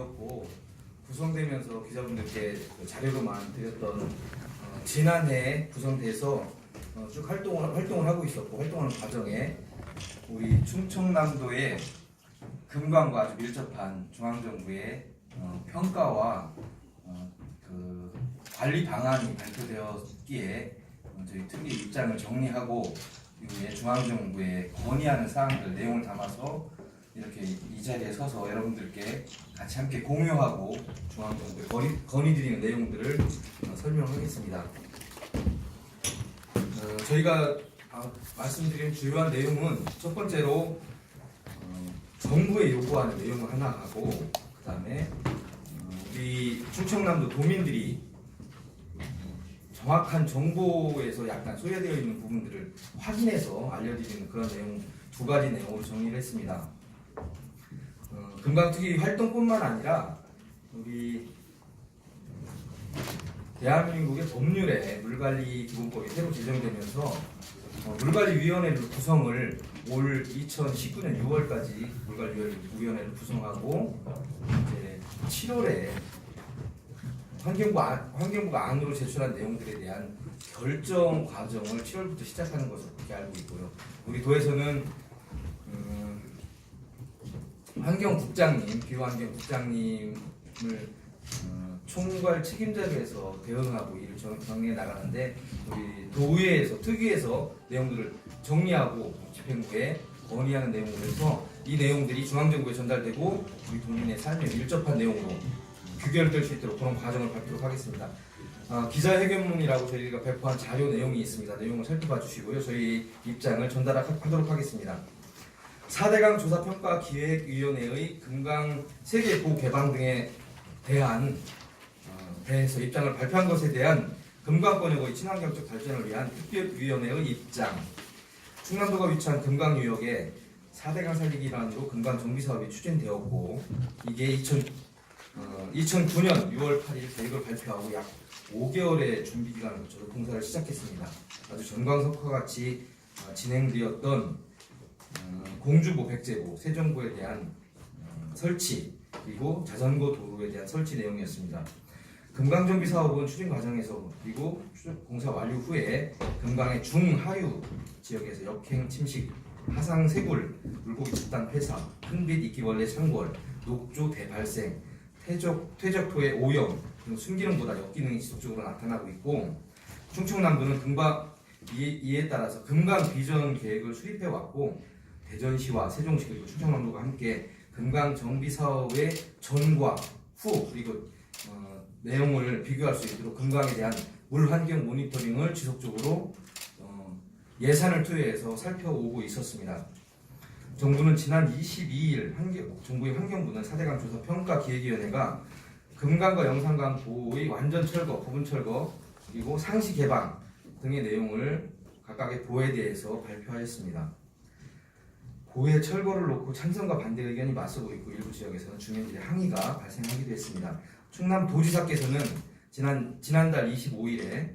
고 구성되면서 기자분들께 자료로만 드렸던 지난해 구성돼서 쭉 활동을 하고 있었고 활동하는 과정에 우리 충청남도의 금강과 아주 밀접한 중앙정부의 평가와 그 관리 방안이 발표되었기에 저희 특위 입장을 정리하고 이후에 중앙정부에 건의하는 사항들 내용을 담아서 이렇게 이 자리에 서서 여러분들께 같이 함께 공유하고 중앙정부에 건의드리는 내용들을 설명하겠습니다. 저희가 말씀드린 주요한 내용은 첫 번째로 정부에 요구하는 내용을 하나 하고 그 다음에 우리 충청남도 도민들이 정확한 정보에서 약간 소외되어 있는 부분들을 확인해서 알려드리는 그런 내용 두 가지 내용으로 정리를 했습니다. 금강특위 활동뿐만 아니라 우리 대한민국의 법률에 물관리 기본법이 새로 제정되면서 물관리위원회를 구성을 올 2019년 6월까지 물관리위원회를 구성하고 이제 7월에 환경부가 안으로 제출한 내용들에 대한 결정 과정을 7월부터 시작하는 것으로 그렇게 알고 있고요. 우리 도에서는 환경국장님, 기후환경국장님을 총괄 책임자로 해서 대응하고 일을 정리해 나가는데 우리 도의회에서 특위에서 내용들을 정리하고 집행부에 건의하는 내용으로 해서 이 내용들이 중앙정부에 전달되고 우리 도민의 삶에 밀접한 내용으로 규결될 수 있도록 그런 과정을 밟도록 하겠습니다. 기자회견문이라고 저희가 배포한 자료 내용이 있습니다. 내용을 살펴봐 주시고요. 저희 입장을 전달하도록 하겠습니다. 4대강 조사평가기획위원회의 금강 세계보호 개방 등에 대해서 입장을 발표한 것에 대한 금강권역의 친환경적 발전을 위한 특별위원회의 입장, 충남도가 위치한 금강유역에 4대강 살리기 일환으로 금강 정비사업이 추진되었고 이게 2009년 6월 8일 계획을 발표하고 약 5개월의 준비기간을 거쳐서 공사를 시작했습니다. 아주 전광석과 같이 진행되었던 공주보, 백제보, 세종보에 대한 설치 그리고 자전거 도로에 대한 설치 내용이었습니다. 금강정비 사업은 추진 과정에서 그리고 공사 완료 후에 금강의 중하류 지역에서 역행 침식, 하상 세굴, 물고기 집단 폐사, 큰빛 이끼벌레 창궐, 녹조 대발생, 퇴적토의 오염 등 순기능보다 역기능이 지속적으로 나타나고 있고 충청남도는 이에 따라서 금강 비전 계획을 수립해 왔고 대전시와 세종시 그리고 충청남도가 함께 금강 정비 사업의 전과 후 그리고 내용을 비교할 수 있도록 금강에 대한 물 환경 모니터링을 지속적으로 예산을 투여해서 살펴오고 있었습니다. 정부는 지난 22일 정부의 환경부는 4대강 조사 평가 기획위원회가 금강과 영산강 보호의 완전 철거, 부분 철거 그리고 상시 개방 등의 내용을 각각의 보에 대해서 발표하였습니다. 보의 철거를 놓고 찬성과 반대 의견이 맞서고 있고 일부 지역에서는 주민들의 항의가 발생하기도 했습니다. 충남도지사께서는 지난달 25일에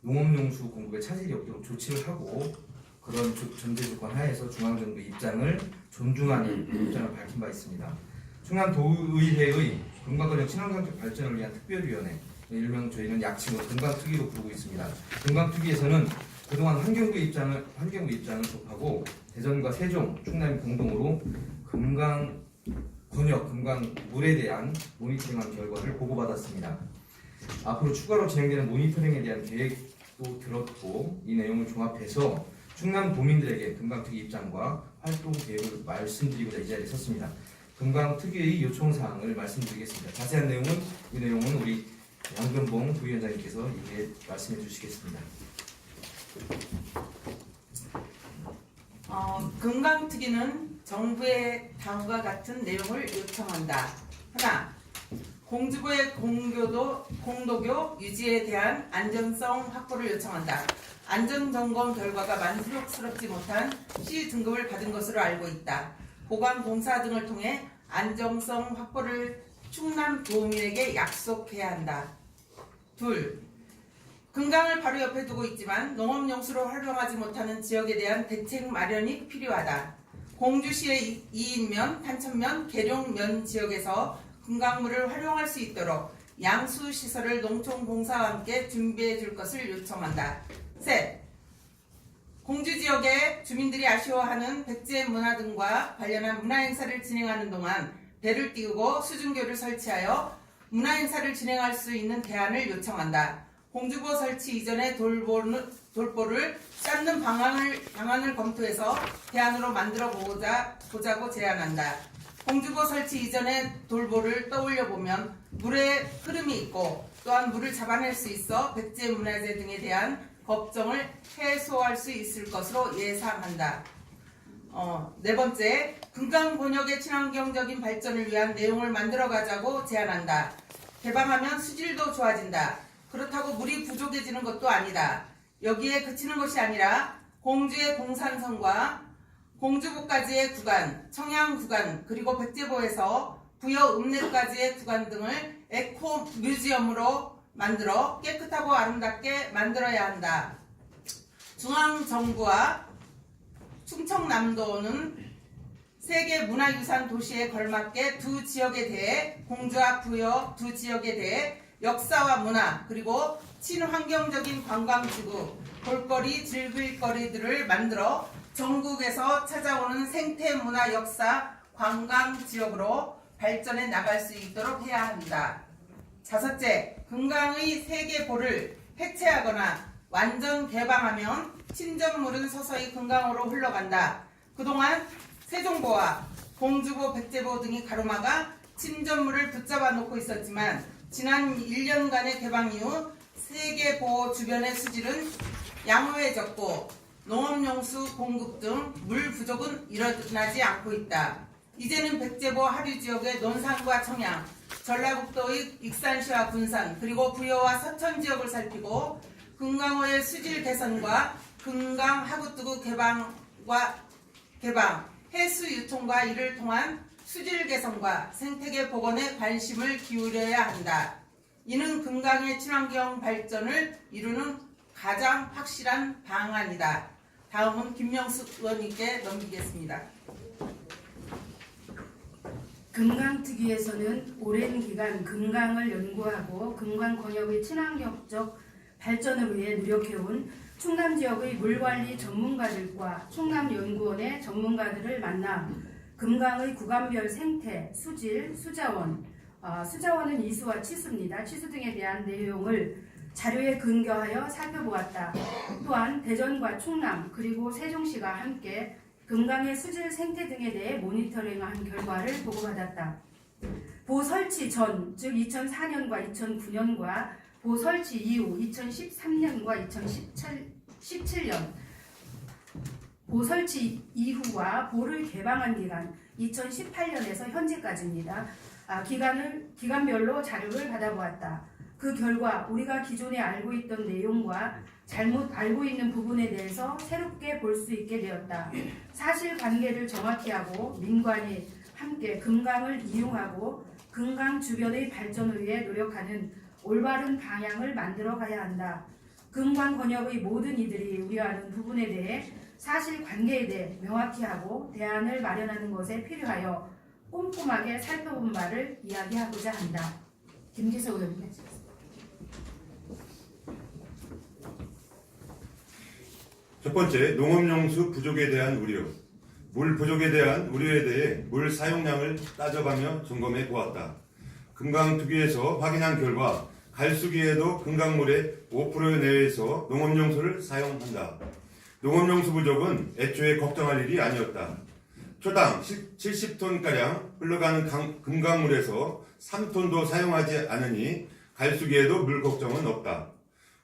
농업용수 공급에 차질이 없도록 조치를 하고 그런 전제 조건 하에서 중앙정부의 입장을 존중하는 입장을 밝힌 바 있습니다. 충남도의회의 금강권역 친환경적 발전을 위한 특별위원회, 일명 저희는 약칭으로 금강특위로 부르고 있습니다. 금강특위에서는 그동안 환경부 입장을 접하고 대전과 세종, 충남이 공동으로 금강권역, 금강물에 대한 모니터링한 결과를 보고받았습니다. 앞으로 추가로 진행되는 모니터링에 대한 계획도 들었고 이 내용을 종합해서 충남 도민들에게 금강특위 입장과 활동 계획을 말씀드리고자 이 자리에 섰습니다. 금강특위의 요청사항을 말씀드리겠습니다. 자세한 내용은 우리 양근봉 부위원장님께서 이제 말씀해 주시겠습니다. 금강특위는 정부의 다음과 같은 내용을 요청한다. 하나, 공주보의 공도교 유지에 대한 안전성 확보를 요청한다. 안전점검 결과가 만족스럽지 못한 C 등급을 받은 것으로 알고 있다. 보강 공사 등을 통해 안정성 확보를 충남 도민에게 약속해야 한다. 둘, 금강을 바로 옆에 두고 있지만 농업용수로 활용하지 못하는 지역에 대한 대책 마련이 필요하다. 공주시의 이인면, 탄천면, 계룡면 지역에서 금강물을 활용할 수 있도록 양수 시설을 농촌공사와 함께 준비해 줄 것을 요청한다. 셋. 공주 지역의 주민들이 아쉬워하는 백제 문화 등과 관련한 문화 행사를 진행하는 동안 배를 띄우고 수중교를 설치하여 문화 행사를 진행할 수 있는 대안을 요청한다. 공주보 설치 이전에 돌보를 쌓는 방안을 검토해서 대안으로 만들어 보자고 제안한다. 공주보 설치 이전에 돌보를 떠올려 보면 물의 흐름이 있고 또한 물을 잡아낼 수 있어 백제 문화재 등에 대한 걱정을 해소할 수 있을 것으로 예상한다. 네 번째, 금강 권역의 친환경적인 발전을 위한 내용을 만들어가자고 제안한다. 개방하면 수질도 좋아진다. 그렇다고 물이 부족해지는 것도 아니다. 여기에 그치는 것이 아니라 공주의 공산성과 공주보까지의 구간, 청양 구간, 그리고 백제보에서 부여 읍내까지의 구간 등을 에코 뮤지엄으로 만들어 깨끗하고 아름답게 만들어야 한다. 중앙정부와 충청남도는 세계 문화유산 도시에 걸맞게 두 지역에 대해 공주와 부여 두 지역에 대해 역사와 문화 그리고 친환경적인 관광지구, 볼거리, 즐길거리들을 만들어 전국에서 찾아오는 생태 문화 역사 관광 지역으로 발전해 나갈 수 있도록 해야 한다. 다섯째, 금강의 세계보를 해체하거나 완전 개방하면 침전물은 서서히 금강으로 흘러간다. 그동안 세종보와 공주보, 백제보 등이 가로막아 침전물을 붙잡아 놓고 있었지만 지난 1년간의 개방 이후 세계보 주변의 수질은 양호해졌고 농업용수 공급 등 물 부족은 일어나지 않고 있다. 이제는 백제보 하류 지역의 논산과 청양, 전라북도의 익산시와 군산, 그리고 부여와 서천 지역을 살피고 금강호의 수질 개선과 금강 하구뜨구 개방, 해수 유통과 이를 통한 수질 개선과 생태계 복원에 관심을 기울여야 한다. 이는 금강의 친환경 발전을 이루는 가장 확실한 방안이다. 다음은 김명숙 의원님께 넘기겠습니다. 금강특위에서는 오랜 기간 금강을 연구하고 금강 권역의 친환경적 발전을 위해 노력해온 충남 지역의 물관리 전문가들과 충남연구원의 전문가들을 만나 금강의 구간별 생태, 수질, 수자원, 수자원은 이수와 치수입니다. 치수 등에 대한 내용을 자료에 근거하여 살펴보았다. 또한 대전과 충남 그리고 세종시가 함께 금강의 수질 생태 등에 대해 모니터링한 결과를 보고받았다. 보 설치 전, 즉 2004년과 2009년과 보 설치 이후 2013년과 2017년, 보 설치 이후와 보를 개방한 기간 2018년에서 현재까지입니다. 기간별로 자료를 받아보았다. 그 결과 우리가 기존에 알고 있던 내용과 잘못 알고 있는 부분에 대해서 새롭게 볼 수 있게 되었다. 사실관계를 정확히 하고 민관이 함께 금강을 이용하고 금강 주변의 발전을 위해 노력하는 올바른 방향을 만들어 가야 한다. 금강 권역의 모든 이들이 우려하는 부분에 대해 사실관계에 대해 명확히 하고 대안을 마련하는 것에 필요하여 꼼꼼하게 살펴본 바를 이야기하고자 한다. 김기석 의원님. 첫 번째, 농업용수 부족에 대한 우려. 물 부족에 대한 우려에 대해 물 사용량을 따져가며 점검해 보았다. 금강특위에서 확인한 결과 갈수기에도 금강물의 5% 내외에서 농업용수를 사용한다. 농업용수 부족은 애초에 걱정할 일이 아니었다. 초당 70톤가량 흘러가는 금강물에서 3톤도 사용하지 않으니 갈수기에도 물 걱정은 없다.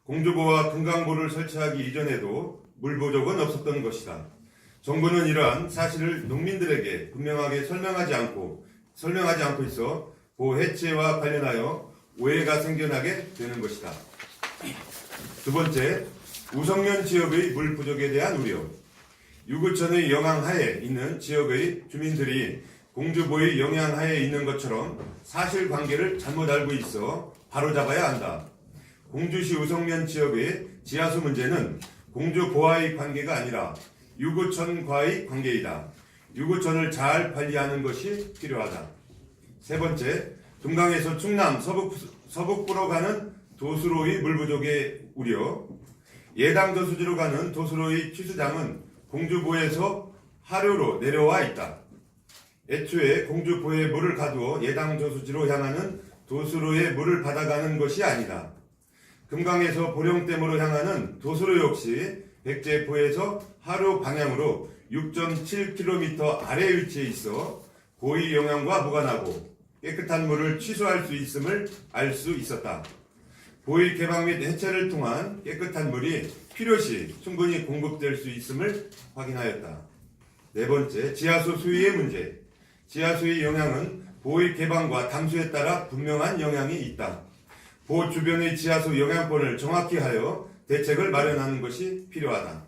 공주보와 금강보를 설치하기 이전에도 물 부족은 없었던 것이다. 정부는 이러한 사실을 농민들에게 분명하게 설명하지 않고 있어 보 해체와 관련하여 오해가 생겨나게 되는 것이다. 두 번째, 우성면 지역의 물 부족에 대한 우려. 유구천의 영향하에 있는 지역의 주민들이 공주보의 영향하에 있는 것처럼 사실관계를 잘못 알고 있어 바로잡아야 한다. 공주시 우성면 지역의 지하수 문제는 공주보와의 관계가 아니라 유구천과의 관계이다. 유구천을 잘 관리하는 것이 필요하다. 세 번째, 금강에서 충남 서북부로 가는 도수로의 물 부족의 우려, 예당 저수지로 가는 도수로의 취수장은 공주보에서 하류로 내려와 있다. 애초에 공주보에 물을 가두어 예당 저수지로 향하는 도수로에 물을 받아가는 것이 아니다. 금강에서 보령댐으로 향하는 도수로 역시 백제포에서 하류 방향으로 6.7km 아래 위치해 있어 고의 영향과 무관하고 깨끗한 물을 취수할 수 있음을 알 수 있었다. 보의 개방 및 해체를 통한 깨끗한 물이 필요시 충분히 공급될 수 있음을 확인하였다. 네 번째, 지하수 수위의 문제. 지하수의 영향은 보의 개방과 담수에 따라 분명한 영향이 있다. 보 주변의 지하수 영향권을 정확히 하여 대책을 마련하는 것이 필요하다.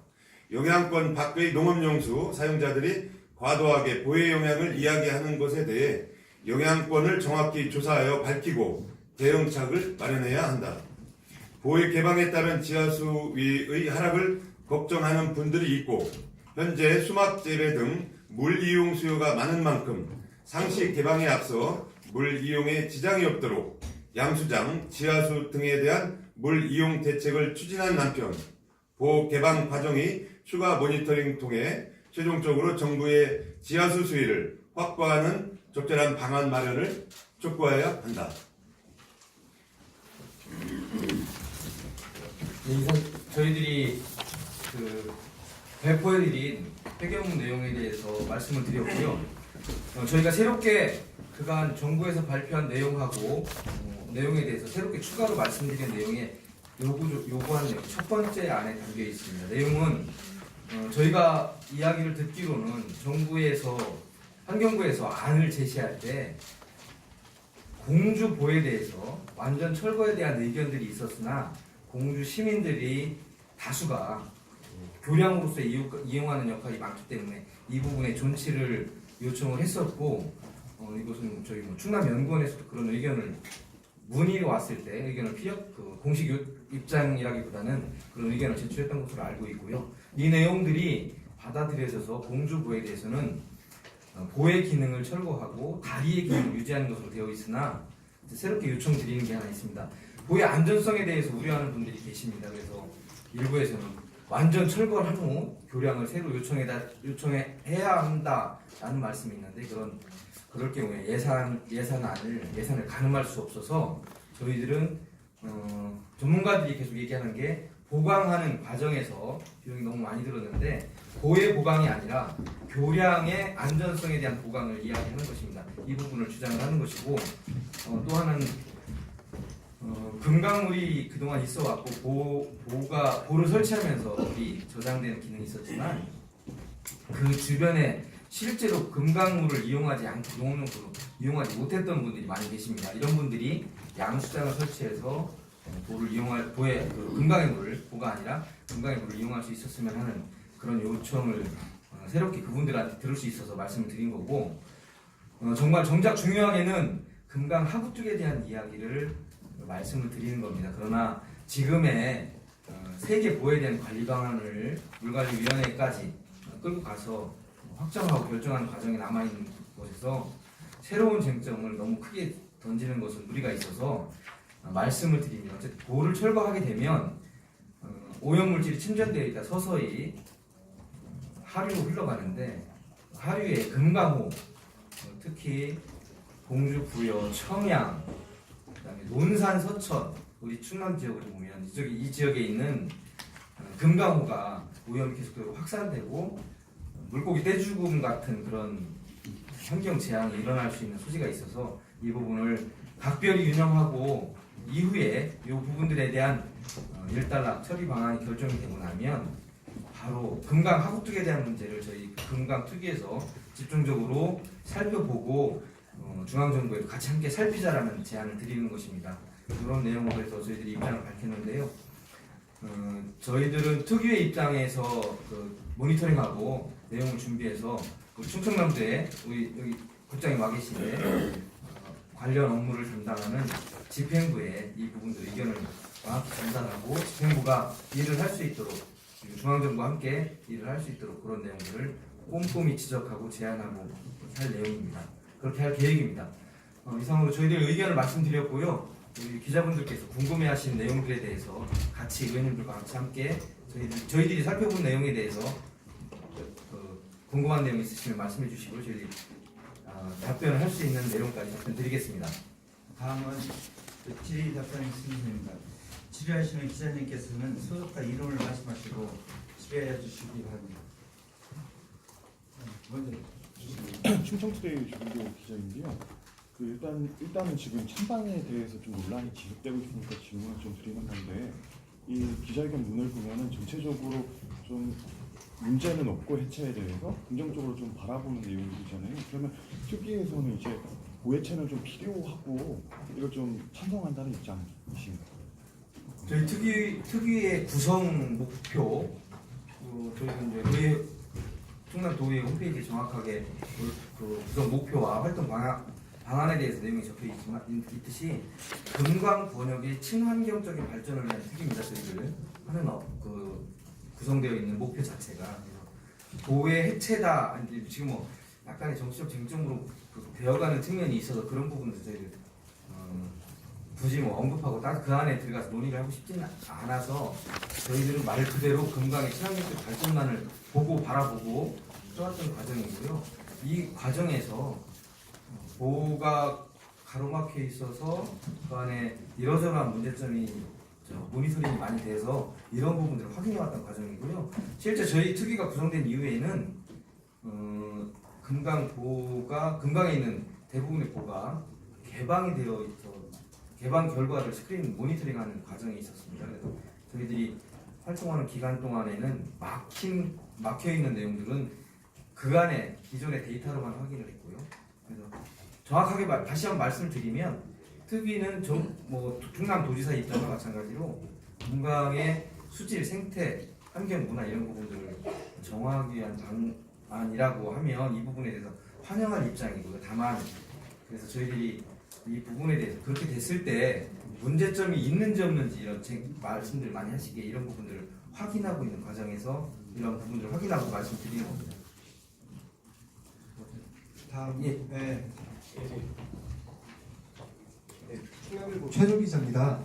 영향권 밖의 농업용수 사용자들이 과도하게 보의 영향을 이야기하는 것에 대해 영향권을 정확히 조사하여 밝히고 대응책을 마련해야 한다. 보의 개방에 따른 지하수위의 하락을 걱정하는 분들이 있고 현재 수막 재배 등 물 이용 수요가 많은 만큼 상시 개방에 앞서 물 이용에 지장이 없도록 양수장, 지하수 등에 대한 물 이용 대책을 추진한 한편 보 개방 과정이 추가 모니터링 통해 최종적으로 정부의 지하수 수위를 확보하는 적절한 방안 마련을 촉구해야 한다. 저희들이 배포해드린 해경 내용에 대해서 말씀을 드렸고요. 저희가 새롭게 그간 정부에서 발표한 내용하고 내용에 대해서 새롭게 추가로 말씀드린 내용에 요구한 내용 첫 번째 안에 담겨 있습니다. 내용은 저희가 이야기를 듣기로는 정부에서 환경부에서 안을 제시할 때 공주보에 대해서 완전 철거에 대한 의견들이 있었으나 공주 시민들이 다수가 교량으로서 이용하는 역할이 많기 때문에 이 부분에 존치를 요청을 했었고 이것은 저희 충남연구원에서도 그런 의견을 문의가 왔을 때 의견을 공식 입장이라기보다는 그런 의견을 제출했던 것으로 알고 있고요. 이 내용들이 받아들여져서 공주보에 대해서는 보의 기능을 철거하고 다리의 기능을 유지하는 것으로 되어 있으나 새롭게 요청드리는 게 하나 있습니다. 보의 안전성에 대해서 우려하는 분들이 계십니다. 그래서 일부에서는 완전 철거를 한 후 교량을 새로 요청해야 한다라는 말씀이 있는데 그럴 경우에 예산을 가늠할 수 없어서 저희들은 전문가들이 계속 얘기하는 게 보강하는 과정에서 비용이 너무 많이 들었는데 보의 보강이 아니라 교량의 안전성에 대한 보강을 이야기하는 것입니다. 이 부분을 주장을 하는 것이고 또 하나는 금강물이 그동안 있어왔고 보를 설치하면서 물이 저장되는 기능이 있었지만 그 주변에 실제로 금강물을 이용하지 않고 농업용수로 이용하지 못했던 분들이 많이 계십니다. 이런 분들이 양수장을 설치해서 금강의 물을 보가 아니라 금강의 물을 이용할 수 있었으면 하는 그런 요청을 새롭게 그분들한테 들을 수 있어서 말씀을 드린 거고 정작 중요하게는 금강 하구 쪽에 대한 이야기를 말씀을 드리는 겁니다. 그러나 지금의 세계 보호에 대한 관리 방안을 물관리위원회까지 끌고 가서 확정하고 결정하는 과정에 남아있는 곳에서 새로운 쟁점을 너무 크게 던지는 것은 무리가 있어서 말씀을 드리면 어쨌든 보호를 철거하게 되면 오염물질이 침전되어 있다 서서히 하류로 흘러가는데 하류의 금강호 특히 공주, 부여, 청양 그다음에 논산, 서천 우리 충남 지역을 보면 이 지역에 있는 금강호가 오염이 계속적으로 확산되고 물고기 떼죽음 같은 그런 환경 재앙이 일어날 수 있는 소지가 있어서 이 부분을 각별히 유념하고 이후에 이 부분들에 대한 일단락 처리 방안이 결정이 되고 나면 바로 금강 하구특에 대한 문제를 저희 금강특위에서 집중적으로 살펴보고 중앙정부에도 같이 함께 살피자라는 제안을 드리는 것입니다. 그런 내용으로 해서 저희들이 입장을 밝혔는데요. 저희들은 특위의 입장에서 모니터링하고 내용을 준비해서 충청남도에 우리 여기 국장님 와 계신데 관련 업무를 담당하는 집행부에 이 부분들 의견을 정확히 전달하고 집행부가 일을 할 수 있도록 그리고 중앙정부와 함께 일을 할 수 있도록 그런 내용들을 꼼꼼히 지적하고 제안하고 할 내용입니다. 그렇게 할 계획입니다. 이상으로 저희들 의견을 말씀드렸고요. 우리 기자분들께서 궁금해하시는 내용들에 대해서 같이 의원님들과 같이 함께 저희들이 살펴본 내용에 대해서 궁금한 내용 있으시면 말씀해 주시고 저희들이 답변을 할 수 있는 내용까지 답변드리겠습니다. 다음은 질의 답변 승인입니다. 질의하시는 기자님께서는 소속과 이름을 말씀하시고 질의해 주시기 바랍니다. 먼저 주시면 충청투데이 조규 기자인데요. 일단은 지금 찬반에 대해서 좀 논란이 지속되고 있으니까 질문을 좀 드리는 건데, 이 기자회견 문을 보면은 전체적으로 좀 문제는 없고 해체에 대해서 긍정적으로 좀 바라보는 내용이잖아요. 그러면 특위에서는 이제 고해체는 좀 필요하고 이걸 좀 찬성한다는 입장이십니다. 저희 특위의 구성 목표, 저희는 이제 충남도의회 홈페이지에 정확하게 그 구성 목표와 활동 방안에 대해서 내용이 적혀 있듯이 금강 번역의 친환경적인 발전을 위한 특위입니다. 저희들 하는 구성되어 있는 목표 자체가 도의 해체다. 지금 뭐 약간의 정치적 쟁점으로 되어가는 측면이 있어서 그런 부분도 저희들 굳이 뭐 언급하고 그 안에 들어가서 논의를 하고 싶지는 않아서 저희들은 말 그대로 금강의 친환경적 발전만을 바라보고 써왔던 과정이고요. 이 과정에서 보호가 가로막혀 있어서 그 안에 이러저러한 문제점이 모니터링이 많이 돼서 이런 부분들을 확인해왔던 과정이고요. 실제 저희 특위가 구성된 이후에는 금강에 있는 대부분의 보가 개방이 되어 있어 개방 결과를 스크린 모니터링하는 과정이 있었습니다. 그래서 저희들이 활동하는 기간 동안에는 막혀 있는 내용들은 그 안에 기존의 데이터로만 확인을 했고요. 그래서 정확하게 다시 한번 말씀을 드리면 특위는 충남도지사 입장과 마찬가지로 금강의 수질, 생태, 환경, 문화 이런 부분들을 정화하기 위한 방안이라고 하면 이 부분에 대해서 환영할 입장이고요. 다만 그래서 저희들이 이 부분에 대해서 그렇게 됐을 때 문제점이 있는지 없는지 이런 말씀들 많이 하시기에 이런 부분들을 확인하고 있는 과정에서 이런 부분들을 확인하고 말씀드리는 겁니다. 다음 예. 충남일보 최조 기자입니다.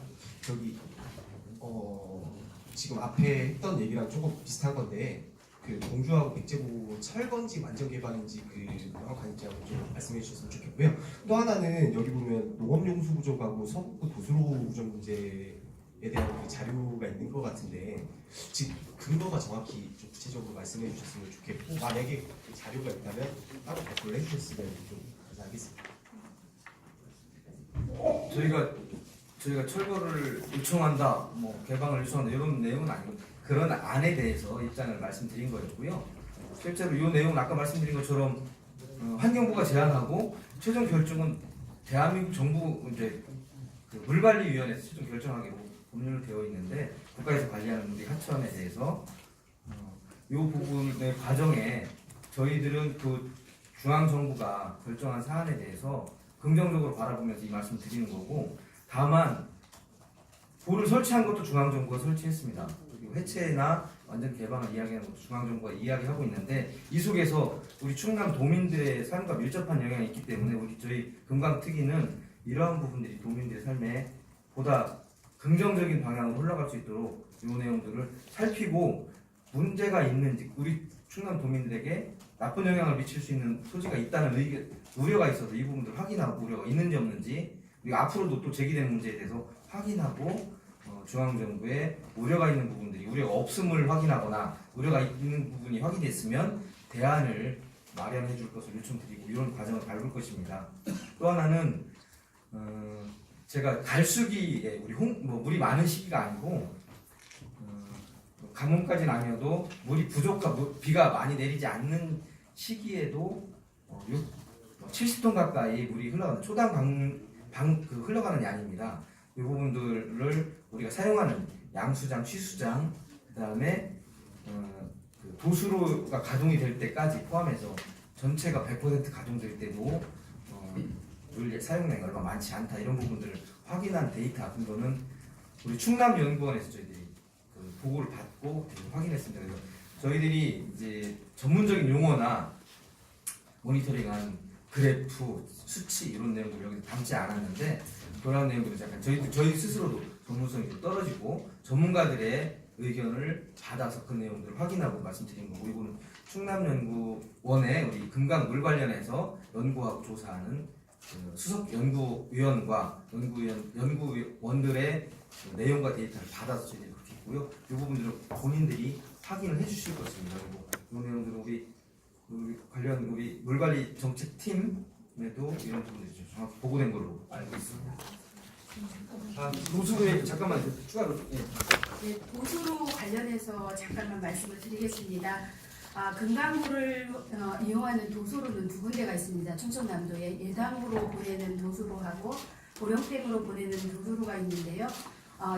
지금 앞에 했던 얘기랑 조금 비슷한 건데 그 공주하고 백제보 철거인지 완전 개방인지 명확한 입장을 좀 말씀해 주셨으면 좋겠고요. 또 하나는 여기 보면 농업용수 부족하고 서북부 도수로 우정 문제에 대한 그 자료가 있는 것 같은데 지금 근거가 정확히 좀 구체적으로 말씀해 주셨으면 좋겠고 만약에 그 자료가 있다면 따로 발표를 해주셨으면 좀 감사하겠습니다. 저희가 철거를 요청한다, 개방을 요청한다 이런 내용은 아니고 그런 안에 대해서 입장을 말씀드린 거였고요. 실제로 이 내용은 아까 말씀드린 것처럼 환경부가 제안하고 최종 결정은 대한민국 정부 물관리위원회에서 최종 결정하기로 법률로 되어 있는데 국가에서 관리하는 우리 하천에 대해서 이 부분의 과정에 저희들은 그 중앙 정부가 결정한 사안에 대해서 긍정적으로 바라보면서 이 말씀 드리는 거고 다만 보를 설치한 것도 중앙 정부가 설치했습니다. 그리고 해체나 완전 개방을 이야기하는 것도 중앙 정부가 이야기하고 있는데 이 속에서 우리 충남 도민들의 삶과 밀접한 영향이 있기 때문에 저희 금강특위는 이러한 부분들이 도민들의 삶에 보다 긍정적인 방향으로 흘러갈 수 있도록 이 내용들을 살피고 문제가 있는지 우리 충남 도민들에게 나쁜 영향을 미칠 수 있는 소지가 있다는 우려가 있어서 이 부분들을 확인하고 우려가 있는지 없는지 그리고 앞으로도 또 제기되는 문제에 대해서 확인하고 중앙정부에 우려가 있는 부분들이 우려가 없음을 확인하거나 우려가 있는 부분이 확인됐으면 대안을 마련해 줄 것을 요청드리고 이런 과정을 밟을 것입니다. 또 하나는 제가 갈수기에 물이 많은 시기가 아니고 가뭄까지는 아니어도 물이 비가 많이 내리지 않는 시기에도 70톤 가까이 물이 흘러가는 초당 흘러가는 양입니다. 이 부분들을 우리가 사용하는 양수장, 취수장, 그다음에 도수로가 가동이 될 때까지 포함해서 전체가 100% 가동될 때도 물 사용량이 얼마 많지 않다 이런 부분들을 확인한 데이터 근거는 우리 충남연구원에서 저희들이 보고를 받고 확인했습니다. 그래서 저희들이 이제 전문적인 용어나 모니터링한 그래프, 수치 이런 내용들 여기 담지 않았는데 그런 내용들은 약간 저희 스스로도 전문성이 좀 떨어지고 전문가들의 의견을 받아서 그 내용들을 확인하고 말씀드린 거고 이거는 충남연구원의 우리 금강물 관련해서 연구하고 조사하는 그 수석 연구위원과 연구원들의 그 내용과 데이터를 받아서 저희들이 그렇게 있고요. 이 부분들은 본인들이 확인을 해주실 것입니다. 그리고 이 내용들은 우리 관련 우리 물관리 정책팀에도 이런 부분들이 좀 정확히 보고된 걸로 알고 있습니다. 도수에 잠깐만 추가로 네, 도수로 관련해서 잠깐만 말씀을 드리겠습니다. 금강물을 이용하는 도수로는 두 군데가 있습니다. 충청남도에 예당으로 보내는 도수로하고 보령댐으로 보내는 도수로가 있는데요.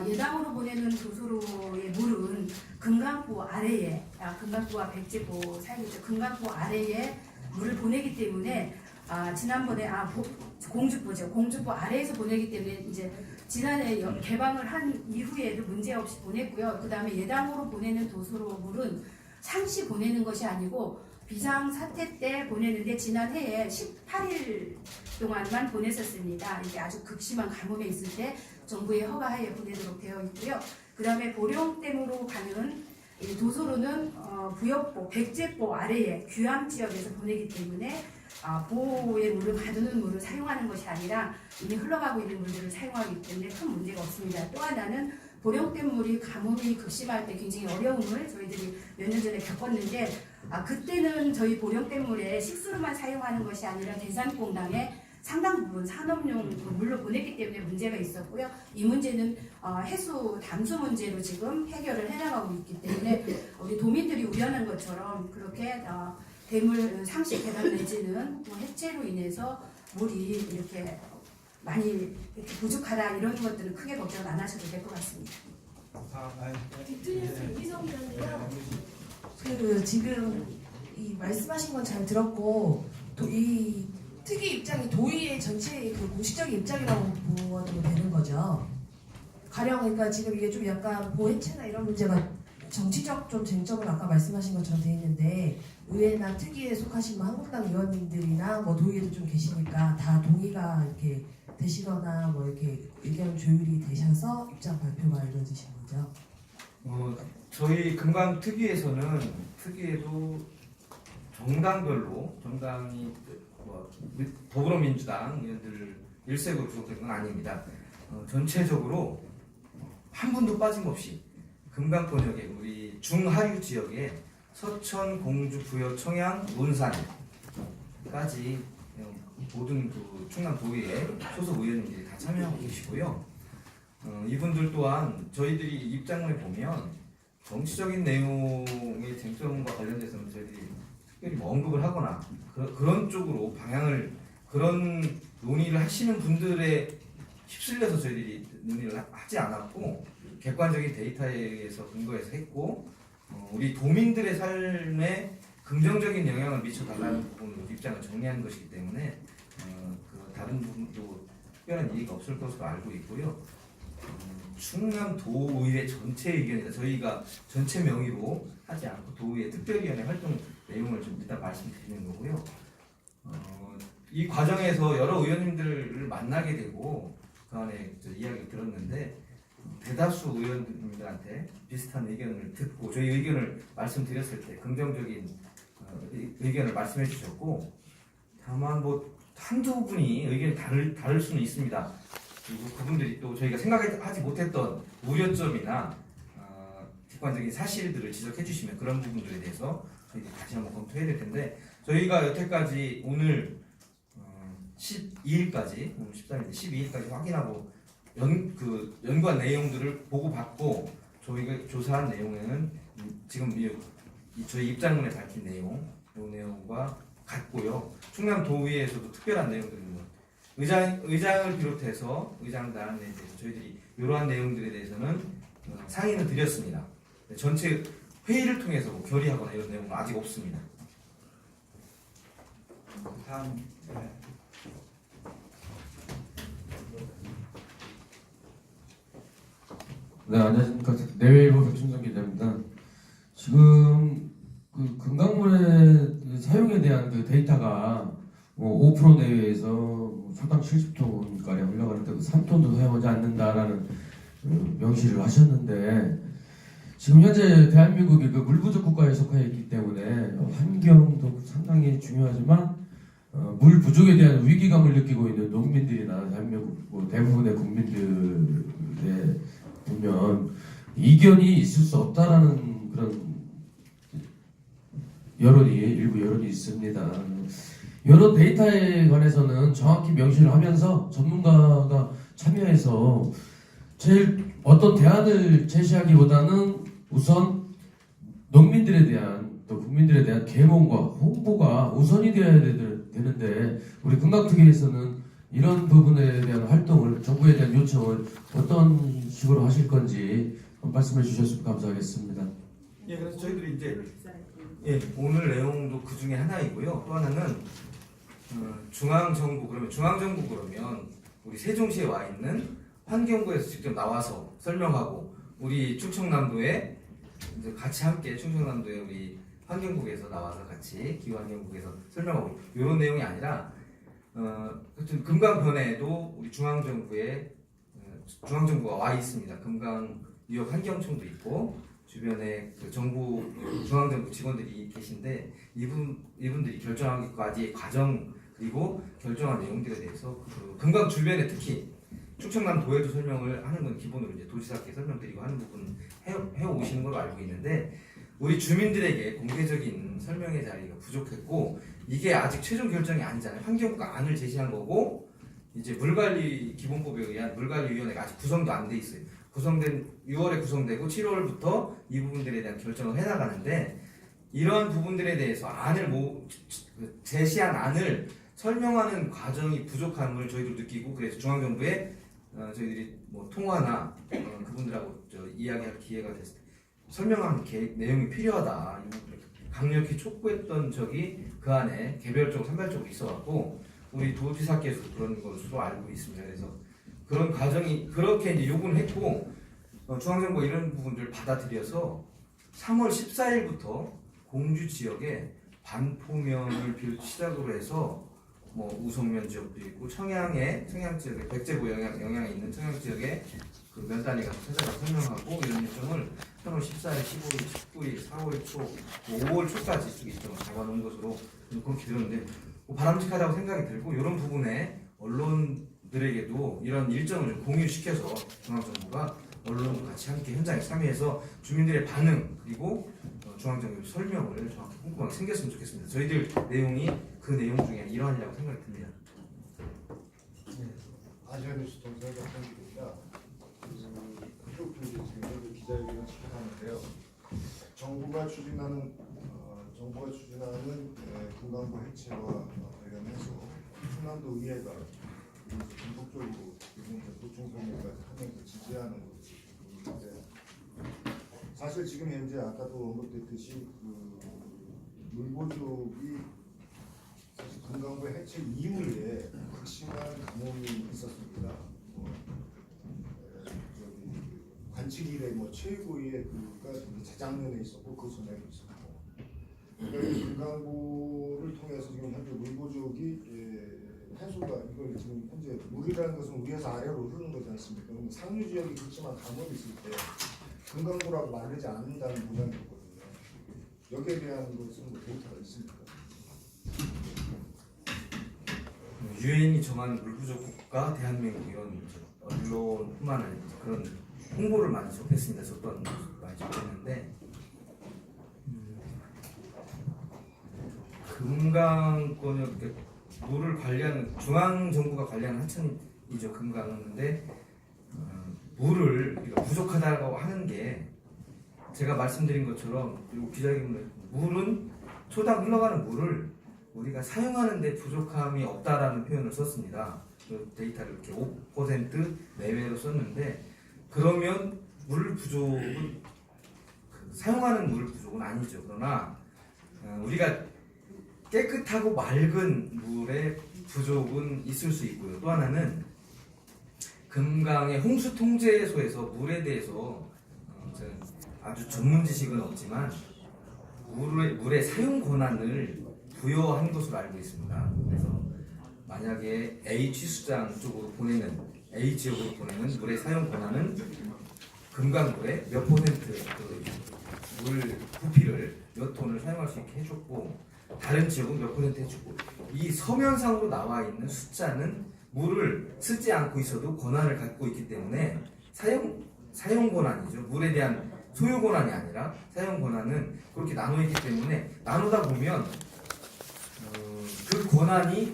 예당으로 보내는 도수로의 물은 금강보 아래에, 금강보와 백제보 사이죠. 금강보 아래에 물을 보내기 때문에 지난번에 공주보죠. 공주보 아래에서 보내기 때문에 이제 지난해 개방을 한 이후에도 문제 없이 보냈고요. 그 다음에 예당으로 보내는 도수로 물은 상시 보내는 것이 아니고 비상사태 때 보내는데 지난해에 18일 동안만 보냈었습니다. 이게 아주 극심한 가뭄에 있을 때 정부의 허가하에 보내도록 되어 있고요. 그 다음에 보령댐으로 가는 이 도소로는 부역보, 백제보 아래에 규암 지역에서 보내기 때문에 보호의 물을 가두는 물을 사용하는 것이 아니라 이미 흘러가고 있는 물들을 사용하기 때문에 큰 문제가 없습니다. 또 하나는 보령댐 물이 가뭄이 극심할 때 굉장히 어려움을 저희들이 몇 년 전에 겪었는데 그때는 저희 보령댐 물에 식수로만 사용하는 것이 아니라 대산공당에 상당 부분 산업용 물로 보냈기 때문에 문제가 있었고요. 이 문제는 해수 담수 문제로 지금 해결을 해나가고 있기 때문에 우리 도민들이 우려하는 것처럼 그렇게 댐을 상시 개방 내지는 해체로 인해서 물이 이렇게 많이 이렇게 부족하다 이런 것들은 크게 걱정 안 하셔도 될 것 같습니다. 빅트리스 이기성이었는데요. 그 지금 이 말씀하신 건 잘 들었고 이 특위 입장이 도의의 전체 그 공식적인 입장이라고 보아도 되는 거죠. 가령 그러니까 지금 이게 좀 약간 보해체나 이런 문제가 정치적 좀 쟁점을 아까 말씀하신 것처럼 돼 있는데 의회나 특위에 속하신 한국당 의원님들이나 도의에도 좀 계시니까 다 동의가 이렇게 되시거나 이렇게 의견 조율이 되셔서 입장 발표가 이루어지신 거죠. 저희 금강 특위에서는 특위에도 정당이 더불어민주당 의원들 일색으로 구성된 건 아닙니다. 전체적으로 한 분도 빠짐없이 금강 권역에 우리 중하류 지역에 서천, 공주, 부여, 청양, 논산까지 모든 그 충남 도의회 소속 의원님들이 다 참여하고 계시고요. 이분들 또한 저희들이 입장문에 보면 정치적인 내용의 쟁점과 관련돼서는 저희들이 특별히 언급을 하거나 그런 쪽으로 방향을 그런 논의를 하시는 분들의 휩쓸려서 저희들이 논의를 하지 않았고 객관적인 데이터에 의해서 근거해서 했고 우리 도민들의 삶에 긍정적인 영향을 미쳐달라는 부분으로 입장을 정리한 것이기 때문에 그 다른 부분도 특별한 이의가 없을 것으로 알고 있고요. 충남 도의회 전체 의견이다. 저희가 전체 명의로 하지 않고 도의회 특별위원회 활동 내용을 좀 일단 말씀드리는 거고요. 이 과정에서 여러 의원님들을 만나게 되고 그 안에 이야기를 들었는데 대다수 의원님들한테 비슷한 의견을 듣고 저희 의견을 말씀드렸을 때 긍정적인 의견을 말씀해 주셨고 다만 한두 분이 의견이 다를 수는 있습니다. 그리고 그분들이 또 저희가 생각하지 못했던 우려점이나 객관적인 사실들을 지적해 주시면 그런 부분들에 대해서 저희가 다시 한번 검토해야 될 텐데 저희가 여태까지 오늘 12일까지 오늘 13일인데 12일까지 확인하고 연구한 내용들을 보고받고 저희가 조사한 내용에는 지금 저희 입장문에 밝힌 이 내용과 같고요. 충남 도의회에서도 특별한 내용들은 의장을 비롯해서 의장단에 대해서 저희들이 이러한 내용들에 대해서는 상의는 드렸습니다. 전체 회의를 통해서 결의하거나 이런 내용은 아직 없습니다. 다음 네, 안녕하십니까. 내외일보 백준성 기자입니다. 지금 그 금강물의 사용에 대한 그 데이터가 뭐 5% 내외에서 뭐 초당 70톤 가량 흘러가는데 그 3톤도 사용하지 않는다라는 명시를 하셨는데 지금 현재 대한민국이 그 물 부족 국가에 속해 있기 때문에 환경도 상당히 중요하지만 물 부족에 대한 위기감을 느끼고 있는 농민들이나 대한민국 뭐 대부분의 국민들에 보면 이견이 있을 수 없다라는 그런 일부 여론이 있습니다. 여러 데이터에 관해서는 정확히 명시를 하면서 전문가가 참여해서 제일 어떤 대안을 제시하기보다는 우선 농민들에 대한 또 국민들에 대한 계몽과 홍보가 우선이 되어야 되는데 우리 금강특위에서는 이런 부분에 대한 활동을 정부에 대한 요청을 어떤 식으로 하실 건지 말씀해 주셨으면 감사하겠습니다. 예, 그래서 저희들이 이제 오늘 내용도 그 중에 하나이고요. 또 하나는 중앙정부 그러면 우리 세종시에 와 있는 환경부에서 직접 나와서 설명하고 우리 충청남도에 이제 같이 함께 충청남도에 우리 환경국에서 나와서 같이 기후환경국에서 설명하고 이런 내용이 아니라 하여튼 금강변에도 우리 중앙정부가 와 있습니다. 금강유역 환경청도 있고 주변에 그 정부 중앙정부 직원들이 계신데 이분들이 결정하기까지의 과정 그리고 결정한 내용들에 대해서 그 금강 주변에 특히 충청남도에도 설명을 하는 건 기본으로 이제 도지사께 설명드리고 하는 부분 해 오시는 걸로 알고 있는데 우리 주민들에게 공개적인 설명의 자리가 부족했고 이게 아직 최종 결정이 아니잖아요. 환경부가 안을 제시한 거고 이제 물관리 기본법에 의한 물관리위원회가 아직 구성도 안 돼 있어요. 6월에 구성되고 7월부터 이 부분들에 대한 결정을 해나가는데 이런 부분들에 대해서 제시한 안을 설명하는 과정이 부족함을 저희도 느끼고 그래서 중앙정부에 저희들이 뭐 통화나 그분들하고 이야기할 기회가 됐을 때 설명하는 내용이 필요하다 강력히 촉구했던 적이 그 안에 개별적으로 산발적으로 있어갖고 우리 도지사께서도 그런 것으로 알고 있습니다. 그래서 그런 과정이 그렇게 이제 요구를 했고 중앙정부가 이런 부분들을 받아들여서 3월 14일부터 공주 지역에 반포면을 시작으로 해서 뭐 우성면 지역도 있고 청양 지역에 백제보 영향이 있는 청양 지역에 그 면단위 가서 찾아가 설명하고 이런 일정을 3월 14일, 15일, 19일, 4월 초, 5월 초까지 쭉 일정을 잡아놓은 것으로 그렇게 들었는데 바람직하다고 생각이 들고 이런 부분에 언론들에게도 이런 일정을 좀 공유시켜서 중앙정부가 언론과 같이 함께 현장에 참여해서 주민들의 반응 그리고 중앙정부 설명을 정확히 꼼꼼하게 챙겼으면 좋겠습니다. 저희들 내용이 그 내용 중에 일환이라고 생각이 듭니다. 아시아뉴스 동사의 박현규입니다. 그쪽도 이제 지금 현재 기자회견을 시작하는데요. 정부가 추진하는 금강구 해체와 관련해서 충남도 의회가 전폭적으로 도청소년까지 하면서 지지하는 것이 있는데 사실 지금 현재 아까도 언급됐듯이 물보족이 사실 금강구 해체 이후에 극심한 감염이 있었습니다. 관측일에 최고의 그가 재작년에 있었고 그 전에도 있었고. 그러니까 금강구를 통해서 지금 현재 물보족이 해수가 이걸 지금 현재 물이라는 것은 위에서 아래로 흐르는 거지 않습니까? 그러면 상류 지역이 그렇지만 감염이 있을 때 금강구라고 말하지 않는다는 보장이 있거든요. 여기에 대한 것은 뭐 데이터가 있습니까? 유엔이 정한 물부족 국가 대한민국 이런 언론뿐만 아니라 그런 홍보를 많이 접했습니다. 저도 많이 접했는데 금강권을 물을 관리하는 중앙정부가 관리하는 하천이죠. 금강은. 근데 물을 우리가 부족하다고 하는 게 제가 말씀드린 것처럼 그리고 기자회견에 물은 초당 흘러가는 물을 우리가 사용하는 데 부족함이 없다라는 표현을 썼습니다. 그 데이터를 이렇게 5% 내외로 썼는데 그러면 물 부족은 사용하는 물 부족은 아니죠. 그러나 우리가 깨끗하고 맑은 물의 부족은 있을 수 있고요. 또 하나는 금강의 홍수통제소에서 물에 대해서 아주 전문 지식은 없지만 물의 사용 권한을 부여한 것으로 알고 있습니다. 그래서 만약에 H 수장 쪽으로 보내는 A 지역으로 보내는 물의 사용 권한은 금강물의 몇 퍼센트 물 부피를 몇 톤을 사용할 수 있게 해줬고 다른 지역은 몇 퍼센트 해주고 이 서면상으로 나와 있는 숫자는 물을 쓰지 않고 있어도 권한을 갖고 있기 때문에 사용 권한이죠. 물에 대한 소유 권한이 아니라 사용 권한은 그렇게 나눠 있기 때문에 나누다 보면 그 권한이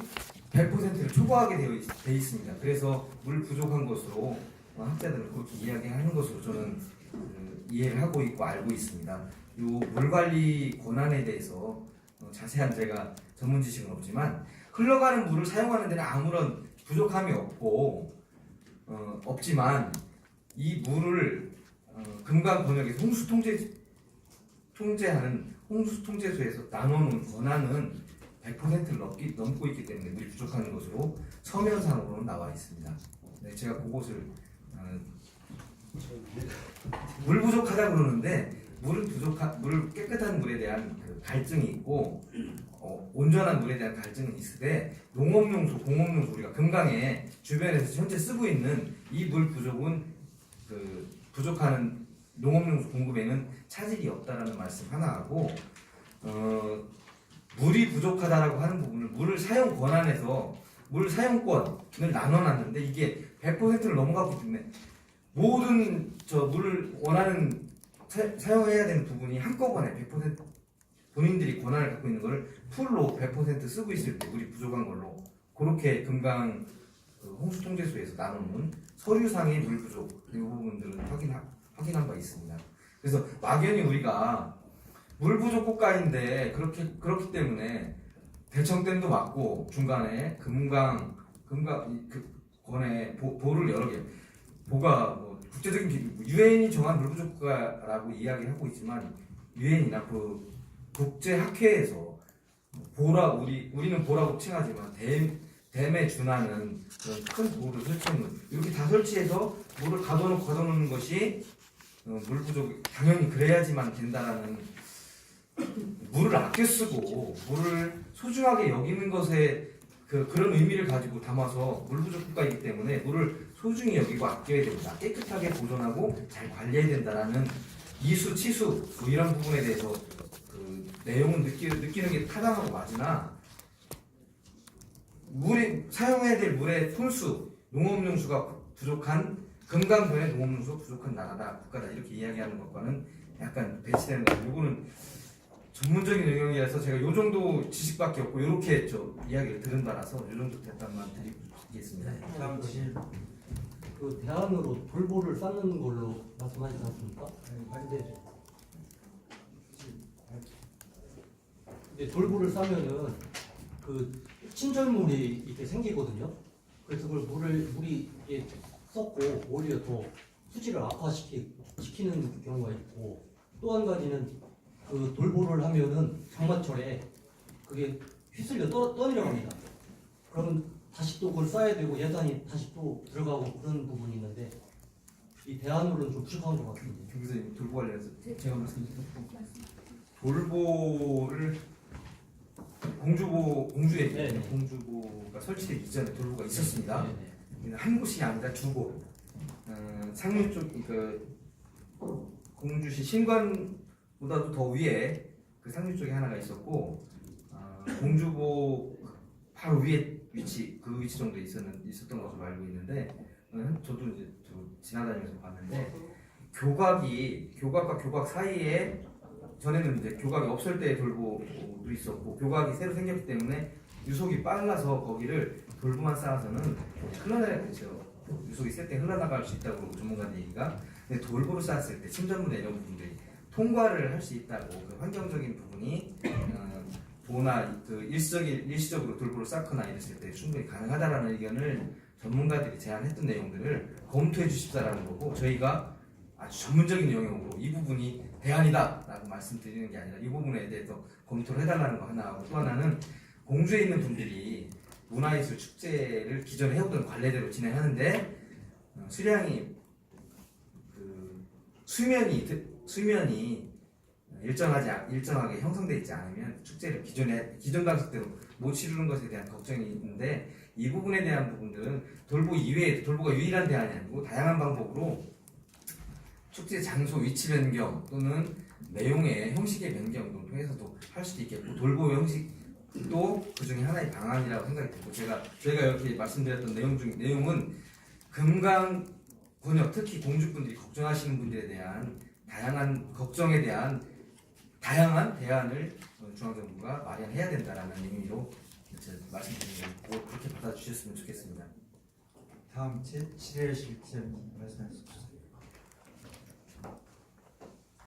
100%를 초과하게 되어 있습니다. 그래서 물 부족한 것으로 학자들은 그렇게 이야기하는 것으로 저는 이해를 하고 있고 알고 있습니다. 이 물관리 권한에 대해서 자세한 제가 전문 지식은 없지만 흘러가는 물을 사용하는 데는 아무런 부족함이 없지만 이 물을 금강 권역에서 홍수 통제하는 홍수 통제소에서 나눠놓은 권한은 100%를 넘고 있기 때문에 물이 부족한 것으로 서면상으로는 나와 있습니다. 네, 제가 그것을 물 부족하다 그러는데 물을 깨끗한 물에 대한 그 갈증이 있고 온전한 물에 대한 갈증은 있으되 농업용수, 공업용수 우리가 금강에 주변에서 현재 쓰고 있는 이 물 부족은 그 부족하는 농업용수 공급에는 차질이 없다라는 말씀 하나 하고 물이 부족하다라고 하는 부분을 물을 사용 권한에서 물 사용권을 나눠놨는데 이게 100%를 넘어갔기 때문에 모든 물을 원하는 사용해야 되는 부분이 한꺼번에 100% 본인들이 권한을 갖고 있는 것을 풀로 100% 쓰고 있을 때 물이 부족한 걸로 그렇게 금강 홍수통제소에서 나누는 서류상의 물 부족 이 부분들은 확인한 바 있습니다. 그래서 막연히 우리가 물 부족 국가인데 그렇기 때문에 대청댐도 맞고 중간에 금강 권에 보를 여러 개 보가 국제적인 유엔이 정한 물 부족 국가라고 이야기하고 있지만 유엔이나 그 국제학회에서 우리는 보라고 칭하지만 댐에 준하는 그런 큰 보를 설치하는 이렇게 다 설치해서 물을 가둬놓는 것이 물 부족 당연히 그래야지만 된다라는 물을 아껴 쓰고 물을 소중하게 여기는 것에 그런 의미를 가지고 담아서 물 부족 국가이기 때문에 물을 소중히 여기고 아껴야 된다. 깨끗하게 보존하고 잘 관리해야 된다라는 이수, 치수 이런 부분에 대해서 그 내용은 느끼는 게 타당하고 맞으나 사용해야 될 물의 톤수, 농업용수가 부족한 금강변의 농업용수가 부족한 나라다, 국가다 이렇게 이야기하는 것과는 약간 배치되는 거예요. 이거는 전문적인 영역이라서 제가 요 정도 지식밖에 없고 이렇게 이야기를 들은 바라서 요 정도 대답만 드리겠습니다. 다음 질문. 그 대안으로 돌보를 쌓는 걸로 말씀하시지 않습니까? 근데 돌보를 쌓으면은 그 친절물이 이렇게 생기거든요. 그래서 그걸 물이 이게 썩고 오히려 더 수질을 악화시키는 경우가 있고 또 한 가지는 그 돌보를 하면은 장마철에 그게 휘슬려 떠내려갑니다. 그러면 다시 또 그걸 쌓아야 되고 예산이 다시 또 들어가고 그런 부분이 있는데 이 대안으로는 좀 부족한 것 같은데. 교수님 돌보 관련해서 제가 말씀드릴게요. 돌보를 공주에 네. 공주보가 설치되기 이전에 돌보가 있었습니다. 한 곳이 아니라 두 곳. 상류 쪽 공주시 신관보다도 더 위에 그 상류 쪽에 하나가 있었고 공주보 바로 위에 위치 정도에 있었던 것으로 알고 있는데 저도 이제 지나다니면서 봤는데 교각과 교각 사이에 전에는 이제 교각이 없을 때 돌보도 있었고 교각이 새로 생겼기 때문에 유속이 빨라서 거기를 돌보만 쌓아서는 흘러나가죠. 유속이 셀 때 흘러나갈 수 있다고 전문가들 얘기가. 근데 돌보를 쌓았을 때 침전물에 이런 부분들이 통과를 할 수 있다고 그 환경적인 부분이 보나 일시적으로 돌보를 쌓거나 이랬을 때 충분히 가능하다라는 의견을 전문가들이 제안했던 내용들을 검토해 주십사라는 거고 저희가 아주 전문적인 영역으로 이 부분이 대안이다라고 말씀드리는 게 아니라 이 부분에 대해서 검토를 해달라는 거 하나 하고 또 하나는 공주에 있는 분들이 문화예술 축제를 기존에 해오던 관례대로 진행하는데 수량이 수면이 일정하게 형성되어 있지 않으면 축제를 기존 방식대로 못 치르는 것에 대한 걱정이 있는데 이 부분에 대한 부분들은 돌보 이외에 돌보가 유일한 대안이 아니고 다양한 방법으로 축제 장소 위치 변경 또는 내용의 형식의 변경을 통해서도 할 수도 있겠고 돌보 형식도 그 중에 하나의 방안이라고 생각이 들고 저희가 이렇게 말씀드렸던 내용은 금강 권역 특히 공주분들이 걱정하시는 분들에 대한 다양한 걱정에 대한 다양한 대안을 중앙정부가 마련해야 된다라는 의미로 말씀드리는 거고 그렇게 받아주셨으면 좋겠습니다. 다음 질의하실 기자님 말씀해 주십시오.